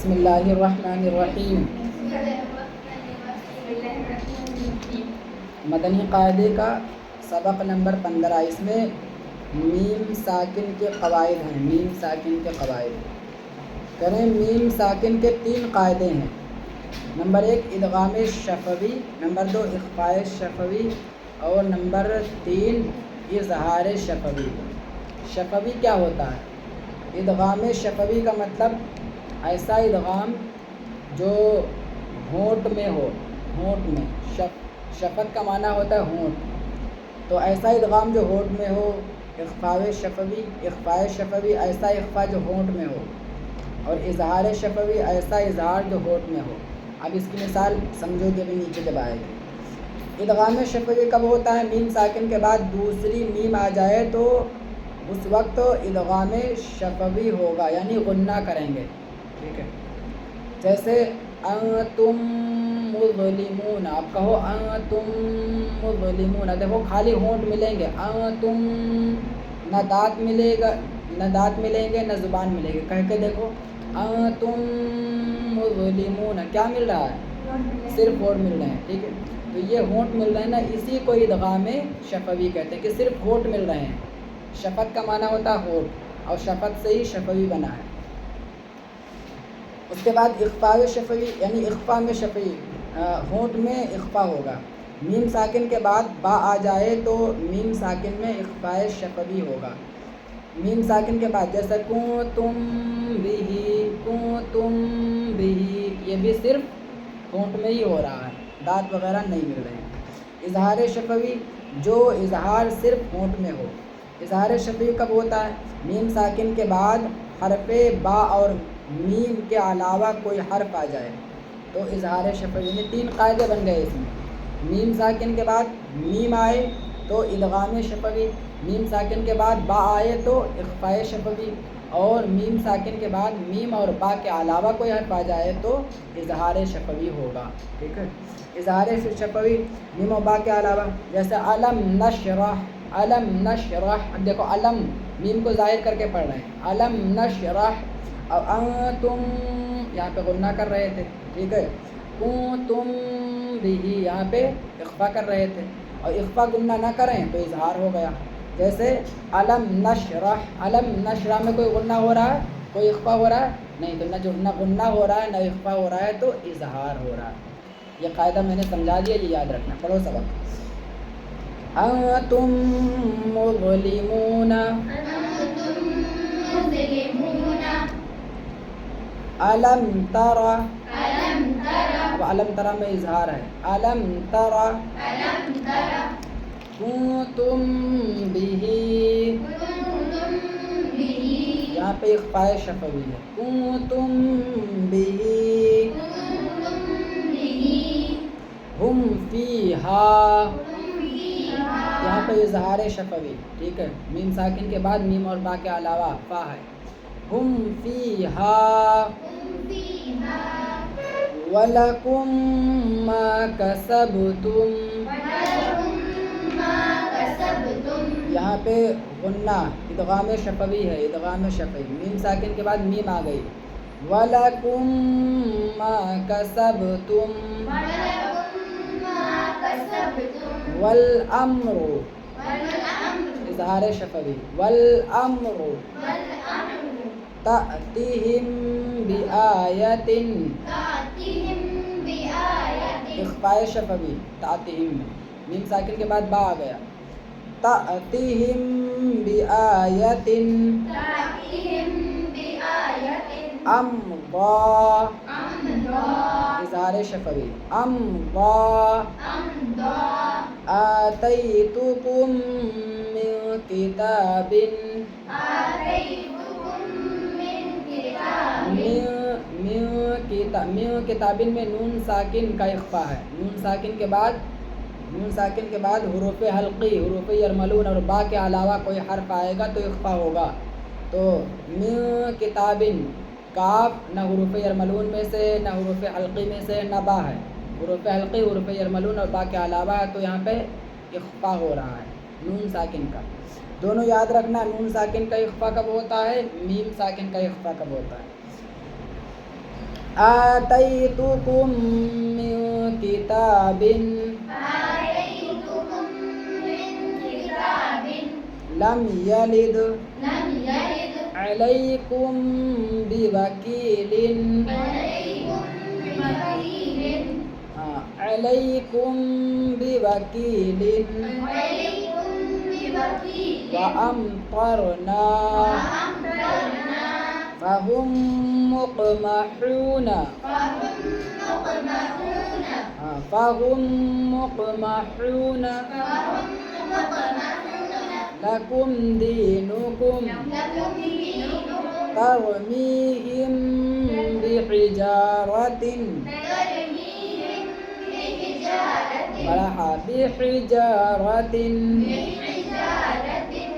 بسم اللہ الرحمن الرحیم۔ مدنی قاعدے کا سبق نمبر 15، اس میں میم ساکن کے قواعد ہیں۔ میم ساکن کے قواعد کریں۔ میم ساکن کے 3 قاعدے ہیں۔ نمبر 1 ادغام شفوی، نمبر 2 اخفاء شفوی، اور نمبر 3 اظہار شفوی۔ شفوی کیا ہوتا ہے؟ ادغام شفوی کا مطلب ایسا ادغام جو ہونٹ میں ہو، ہونٹ میں، شفت کا معنی ہوتا ہے ہونٹ، تو ایسا ادغام جو ہونٹ میں ہو۔ اخفاء شفوی، اخفاء شفوی ایسا اخفاء جو ہونٹ میں ہو، اور اظہار شفوی ایسا اظہار جو ہونٹ میں ہو۔ اب اس کی مثال سمجھو کہ ابھی نیچے جب آئے گی۔ ادغام شفوی کب ہوتا ہے؟ میم ساکن کے بعد دوسری میم آ جائے تو اس وقت ادغام شفوی ہوگا، یعنی غنہ کریں گے، ٹھیک ہے؟ جیسے انتم مظلمون، آپ کہو انتم مظلمون، دیکھو خالی ہونٹ ملیں گے، انتم، نہ دانت ملے گا، نہ دانت ملیں گے، نہ زبان ملے گی، کہہ کے دیکھو انتم مظلمون، کیا مل رہا ہے؟ صرف ہونٹ مل رہے ہیں، ٹھیک ہے؟ تو یہ ہونٹ مل رہے ہیں نا، اسی کو ادغام شفوی کہتے ہیں کہ صرف ہونٹ مل رہے ہیں۔ شفت کا معنی ہوتا ہے ہونٹ، اور شفت سے ہی شفوی بنا ہے۔ اس کے بعد اخفاء شفوی، یعنی اخفاء میں شفوی، ہونٹ میں اخفاء ہوگا۔ میم ساکن کے بعد با آ جائے تو میم ساکن میں اخفاء شفوی ہوگا۔ میم ساکن کے بعد جیسے کنتم بہ، کنتم بہ، یہ بھی صرف ہونٹ میں ہی ہو رہا ہے، دانت وغیرہ نہیں مل رہے ہیں۔ اظہار شفوی، جو اظہار صرف ہونٹ میں ہو۔ اظہار شفوی کب ہوتا ہے؟ میم ساکن کے بعد حرف با اور میم کے علاوہ کوئی حرف آ جائے تو اظہار شفوی، یعنی 3 قاعدے بن گئے اس میں۔ میم ساکن کے بعد میم آئے تو ادغام شفوی، میم ساکن کے بعد با آئے تو اخفاء شفوی، اور میم ساکن کے بعد میم اور با کے علاوہ کوئی حرف آ جائے تو اظہار شفوی ہوگا، ٹھیک ہے؟ اظہار شفوی میم و با کے علاوہ، جیسے علم نشرح، علم نشرح، اب دیکھو علم میم کو ظاہر کر کے پڑھ رہے ہیں، علم نشرح، اور انتم یہاں پہ غنہ کر رہے تھے، ٹھیک ہے؟ کنتم بہ یہاں پہ اخفاء کر رہے تھے، اور اخفاء غنہ نہ کریں تو اظہار ہو گیا۔ جیسے علم نشرح، علم نشرح میں کوئی غنہ ہو رہا ہے، کوئی اخفاء ہو رہا ہے نہیں، تو نہ غنہ ہو رہا ہے نہ اخفاء ہو رہا ہے تو اظہار ہو رہا ہے۔ یہ قاعدہ میں نے سمجھا دیا، یہ یاد رکھنا۔ پڑھو سبق۔ انتم مظلمون، علم ترى، اب علم ترى میں اظہار ہے، علم ترى، کنتم بہ، یہاں پہ اخفاء شفوی ہے، کنتم بہ، ہم فیہا، یہاں پہ اظہار شفوی، ٹھیک ہے؟ میم ساکن کے بعد میم اور با کے علاوہ فا ہے، ہم فیہا، وَلَكُمْ مَا كَسَبْتُمْ، یہاں پہ غنہ ادغام شفوی ہے، ادغام شفوی، میم ساکن کے بعد میم آ گئی، وَلَكُمْ مَا كَسَبْتُمْ، وَالْأَمْرُ، اظہار شفوی، وَالْأَمْرُ تَأْتِهِمْ بِآیَةٍ، اخفاء شفوی تَأْتِهِمْ میں، میم ساکن کے بعد با آ گیا، تَأْتِهِمْ بِآیَةٍ أَمْضَى، اظہار شفوی، أَمْضَى آتَيْتُكُم مِّن کتاب، من کتابن میں نون ساکن کا اخفاء ہے، نون ساکن کے بعد حروف حلقی، حروف یرملون اور با کے علاوہ کوئی حرف آئے گا تو اخفاء ہوگا۔ تو من کتابن، کاف نہ حروف یرملون میں سے نہ حروف حلقی میں سے نہ با ہے، حروف حلقی، حروف یرملون اور با کے علاوہ ہے تو یہاں پہ اخفاء ہو رہا ہے نون ساکن کا۔ دونوں یاد رکھنا، نون ساکن کا اخفاء کب ہوتا ہے، میم ساکن کا اخفاء کب ہوتا ہے۔ آتيتكم من كتاب لم يلد عليكم بوكيل عليكم بوكيل وأمطرنا فهم مقمحون فهم مقمحون لكم دينكم ترميهم بحجارة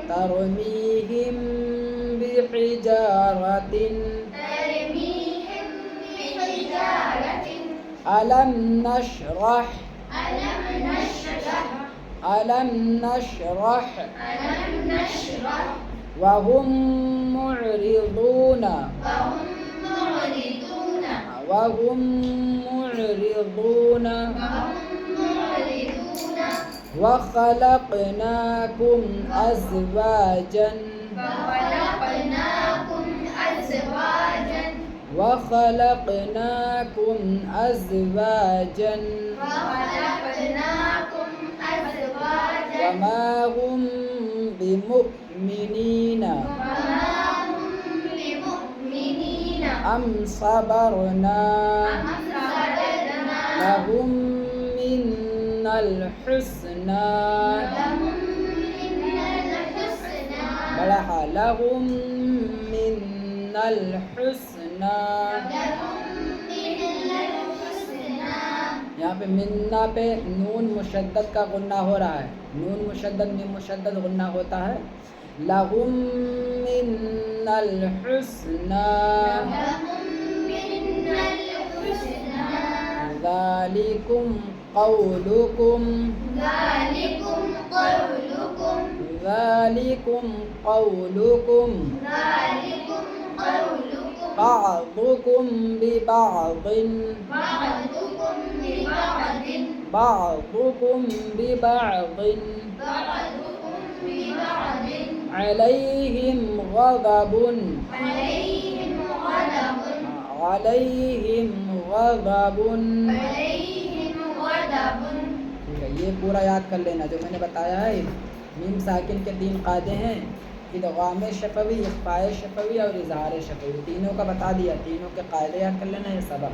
ترميهم بحجارة ألم نشرح وهم معرضون وخلقناكم أزواجا وما هم بمؤمنين أم صبرنا لهم منا الحسنى لهم منا الحسنى. یہاں پہ منا پہ نون مشدد کا غنہ ہو رہا ہے. نون مشدد میم مشدد غنہ ہوتا ہے. لہم من الحسنى ذالکم قولکم بعضكم ببعض عليهم غضب یہ پورا یاد کر لینا جو میں نے بتایا ہے. میم ساکن کے 3 قاعدے ہیں: ادغام شفوی، اخفاء شفوی اور اظہار شفوی. تینوں کا بتا دیا. تینوں کے قاعدے یاد کر لینا. یہ سبق